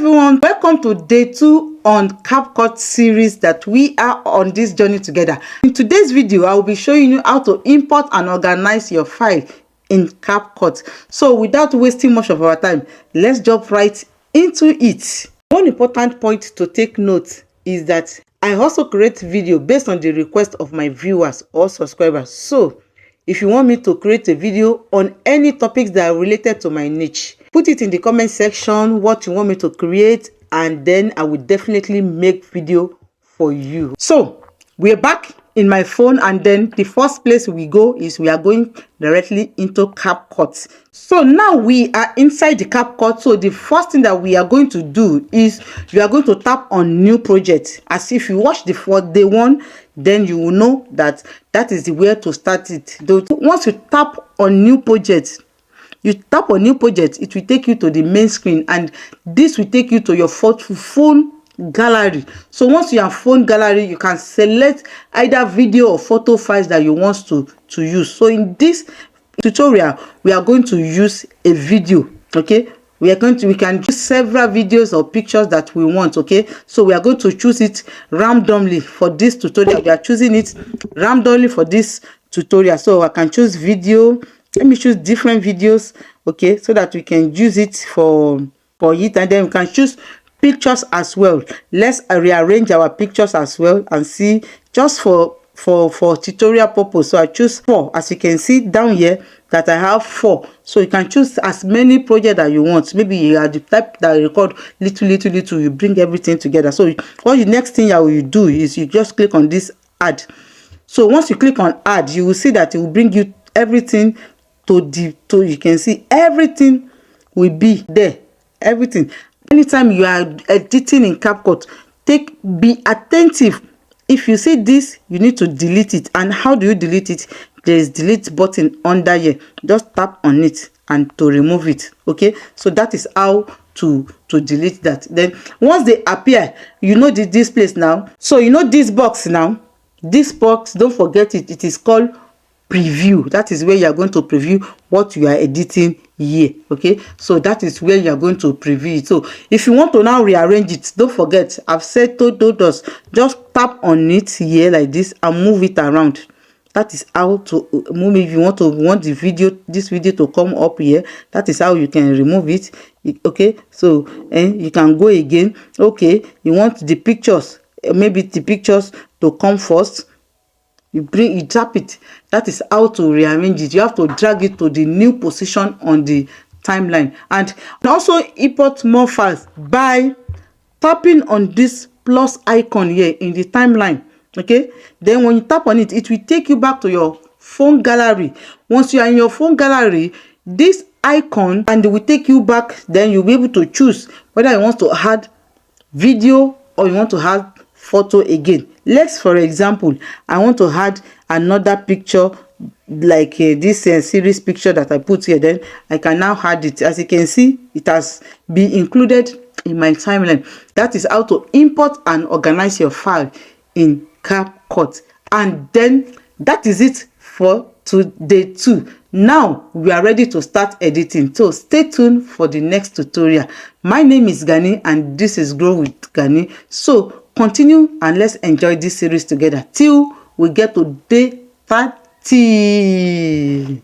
everyone, welcome to day 2 on CapCut series that we are on this journey together. In today's video, I will be showing you how to import and organize your file in CapCut. So without wasting much of our time, let's jump right into it. One important point to take note is that I also create video based on the request of my viewers or subscribers. So if you want me to create a video on any topics that are related to my niche, put it in the comment section what you want me to create, and then I will definitely make video for you. So we're back in my phone, and then the first place we go is we are going directly into CapCut. So now we are inside the CapCut. So the first thing that we are going to do is you are going to tap on new project. As if you watch the first day one, then you will know that that is the way to start it. Once you tap on new project, it will take you to the main screen, and this will take you to your phone gallery. So once you have phone gallery, you can select either video or photo files that you want to use. So in this tutorial, we are going to use a video. Okay, we can choose several videos or pictures that we want. Okay, so we are going to choose it randomly for this tutorial. We are choosing it randomly for this tutorial. So I can choose video. Let me choose different videos, okay, so that we can use it for it, and then we can choose pictures as well. Let's rearrange our pictures as well and see, just for tutorial purpose. So I choose 4. As you can see down here that I have 4. So you can choose as many projects that you want. Maybe you are the type that record little, you bring everything together. So what the next thing you do is you just click on this add. So once you click on add, you will see that it will bring you everything you can see everything will be there. Everything. Anytime you are editing in CapCut, be attentive. If you see this, you need to delete it. And how do you delete it? There is delete button under here. Just tap on it and to remove it. Okay, so that is how to delete that. Then once they appear, you know this place now. So you know this box now. This box, don't forget it. It is called preview. That is where you are going to preview what you are editing here. Okay, so that is where you are going to preview it. So if you want to now rearrange it, don't forget I've said todos. Just tap on it here like this and move it around. That is how to move. If you want this video to come up here, that is how you can remove it. Okay, so you can go again. Okay, you want the pictures, maybe the pictures to come first. You tap it. That is how to rearrange it. You have to drag it to the new position on the timeline, and also import more files by tapping on this plus icon here in the timeline. Okay, then when you tap on it, it will take you back to your phone gallery. Once you are in your phone gallery, this icon, and it will take you back. Then you'll be able to choose whether you want to add video or you want to add photo again. Let's, for example, I want to add another picture like this series picture that I put here. Then I can now add it. As you can see, it has been included in my timeline. That is how to import and organize your file in CapCut. And then that is it for day 2. Now we are ready to start editing. So stay tuned for the next tutorial. My name is Ganny, and this is Grow With Ganny. So continue and let's enjoy this series together till we get to day 30.